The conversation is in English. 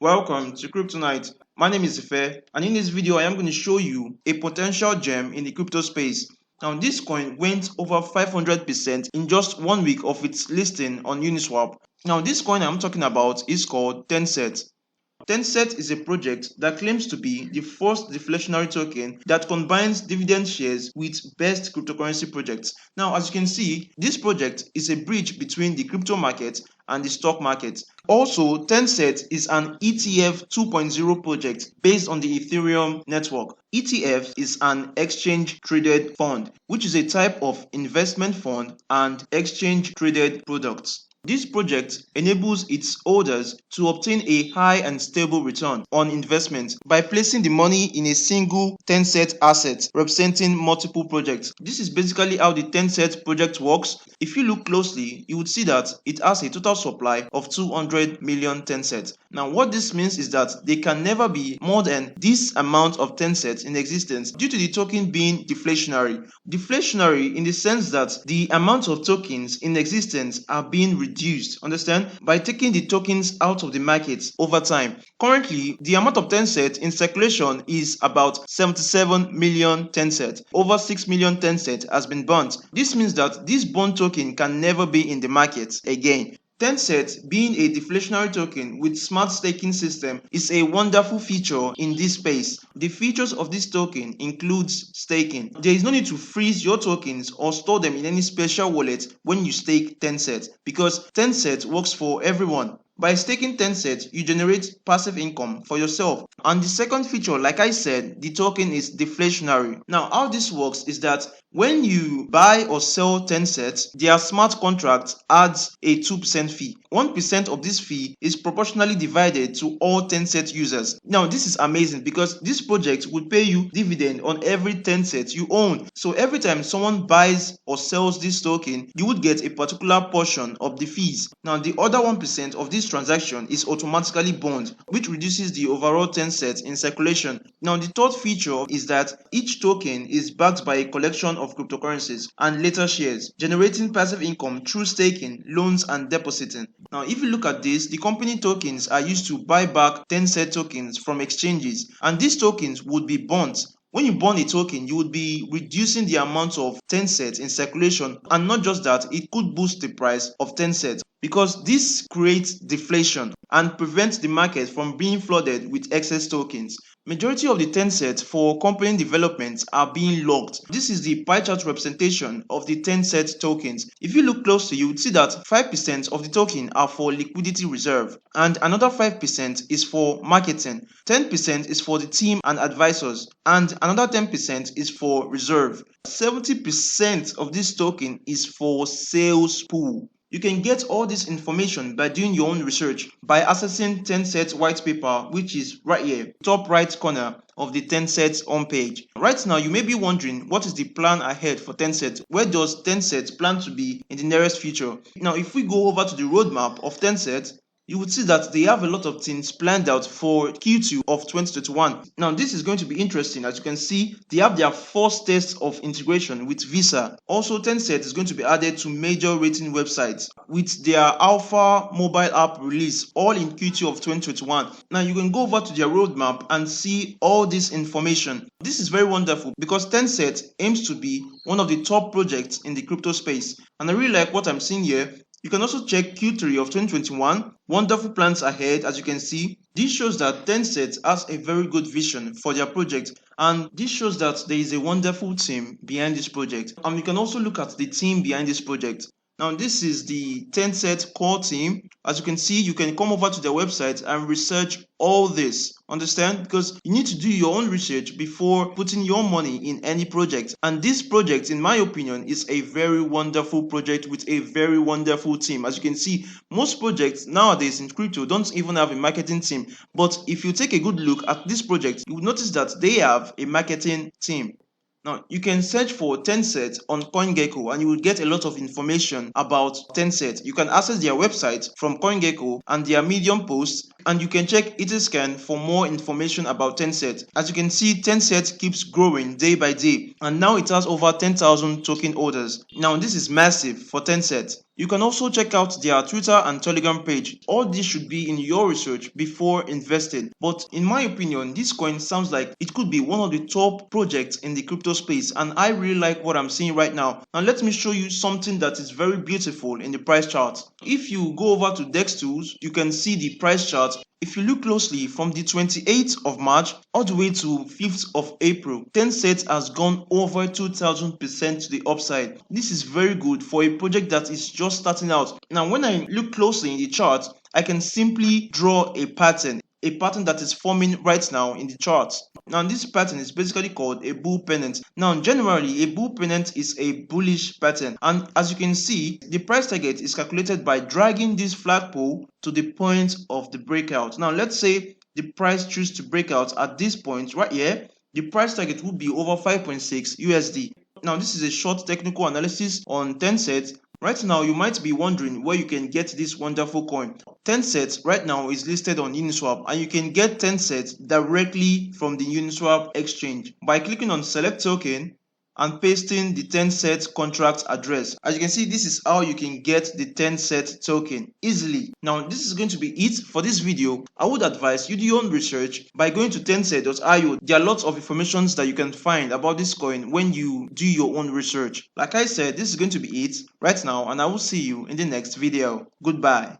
Welcome to Crypto Night. My name is Ife, and in this video, I am going to show you a potential gem in the crypto space. Now, this coin went over 500% in just 1 week of its listing on Uniswap. Now, this coin I'm talking about is called Tenset. Tenset is a project that claims to be the first deflationary token that combines dividend shares with best cryptocurrency projects. Now, as you can see, this project is a bridge between the crypto market and the stock market. Also, Tenset is an ETF 2.0 project based on the Ethereum network. ETF is an exchange traded fund, which is a type of investment fund and exchange traded products. This project enables its holders to obtain a high and stable return on investment by placing the money in a single Tenset asset representing multiple projects. This is basically how the Tenset project works. If you look closely, you would see that it has a total supply of 200 million Tenset. Now, what this means is that there can never be more than this amount of Tenset in existence due to the token being deflationary. Deflationary in the sense that the amount of tokens in existence are being reduced, understand, by taking the tokens out of the market over time. Currently, the amount of Tenset in circulation is about 77 million Tenset. Over 6 million Tenset has been burnt. This means that this burnt token can never be in the market again. Tenset, being a deflationary token with smart staking system, is a wonderful feature in this space. The features of this token includes staking. There is no need to freeze your tokens or store them in any special wallet when you stake Tenset, because Tenset works for everyone. By staking Tenset, you generate passive income for yourself. And the second feature, like I said, the token is deflationary. Now, how this works is that when you buy or sell Tenset, their smart contract adds a 2% fee. 1% of this fee is proportionally divided to all Tenset users. Now, this is amazing because this project would pay you dividend on every Tenset you own. So every time someone buys or sells this token, you would get a particular portion of the fees. Now, the other 1% of this transaction is automatically burned, which reduces the overall Tenset in circulation. Now, the third feature is that each token is backed by a collection of cryptocurrencies and later shares, generating passive income through staking, loans, and depositing. Now, if you look at this, the company tokens are used to buy back Tenset tokens from exchanges, and these tokens would be burnt. When you burn a token, you would be reducing the amount of Tenset in circulation, and not just that, it could boost the price of Tenset because this creates deflation and prevents the market from being flooded with excess tokens. Majority of the Tenset for company development are being locked. This is the pie chart representation of the Tenset tokens. If you look closely, you would see that 5% of the token are for liquidity reserve, and another 5% is for marketing, 10% is for the team and advisors, and another 10% is for reserve. 70% of this token is for sales pool. You can get all this information by doing your own research by accessing Tenset white paper, which is right here, top right corner of the Tenset homepage. Right now, you may be wondering what is the plan ahead for Tenset? Where does Tenset plan to be in the nearest future? Now, if we go over to the roadmap of Tenset, you would see that they have a lot of things planned out for Q2 of 2021. Now, this is going to be interesting. As you can see, they have their first test of integration with Visa. Also, Tenset is going to be added to major rating websites with their alpha mobile app release, all in Q2 of 2021. Now, you can go over to their roadmap and see all this information. This is very wonderful because Tenset aims to be one of the top projects in the crypto space. And I really like what I'm seeing here. You can also check Q3 of 2021. Wonderful plans ahead, as you can see. This shows that Tenset has a very good vision for their project, and this shows that there is a wonderful team behind this project. And you can also look at the team behind this project. Now, this is the Tenset core team. As you can see, you can come over to their website and research all this. Understand? Because you need to do your own research before putting your money in any project. And this project, in my opinion, is a very wonderful project with a very wonderful team. As you can see, most projects nowadays in crypto don't even have a marketing team. But if you take a good look at this project, you will notice that they have a marketing team. Now, you can search for Tenset on CoinGecko and you will get a lot of information about Tenset. You can access their website from CoinGecko and their Medium posts, and you can check Etherscan for more information about Tenset. As you can see, Tenset keeps growing day by day, and now it has over 10,000 token holders. Now, this is massive for Tenset. You can also check out their Twitter and Telegram page. All this should be in your research before investing. But in my opinion, this coin sounds like it could be one of the top projects in the crypto space, and I really like what I'm seeing right now. Now let me show you something that is very beautiful in the price chart. If you go over to Dex Tools, you can see the price chart. If you look closely from the 28th of March all the way to 5th of April, Tenset has gone over 2000% to the upside. This is very good for a project that is just starting out. Now when I look closely in the chart, I can simply draw a pattern that is forming right now in the chart. Now this pattern is basically called a bull pennant. Now generally a bull pennant is a bullish pattern, and as you can see, the price target is calculated by dragging this flagpole to the point of the breakout. Now let's say the price chooses to break out at this point right here, the price target would be over 5.6 USD. Now this is a short technical analysis on Tenset. Right now you might be wondering where you can get this wonderful coin. Tenset right now is listed on Uniswap, and you can get Tenset directly from the Uniswap exchange by clicking on select token and pasting the Tenset contract address. As you can see, this is how you can get the Tenset token easily. Now this is going to be it for this video. I would advise you do your own research by going to tenset.io. There are lots of information that you can find about this coin when you do your own research. Like I said, this is going to be it right now, and I will see you in the next video. Goodbye.